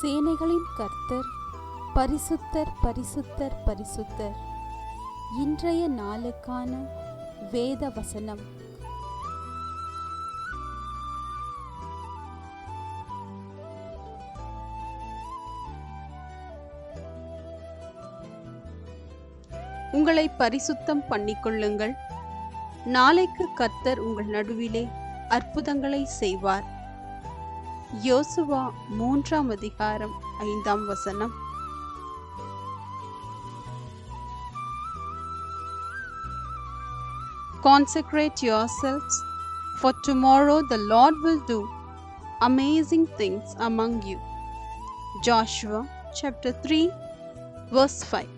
சேனைகளின் கர்த்தர் பரிசுத்தர் பரிசுத்தர் பரிசுத்தர். இன்றைய நாளுக்கான வேத வசனம். உங்களை பரிசுத்தம் பண்ணிக்கொள்ளுங்கள், நாளைக்கு கர்த்தர் உங்கள் நடுவிலே அற்புதங்களை செய்வார். யோசுவா 3ஆம் அதிகாரம் 5ஆம் வசனம். Consecrate yourselves, for tomorrow the Lord will do amazing things among you. Joshua chapter 3 verse 5.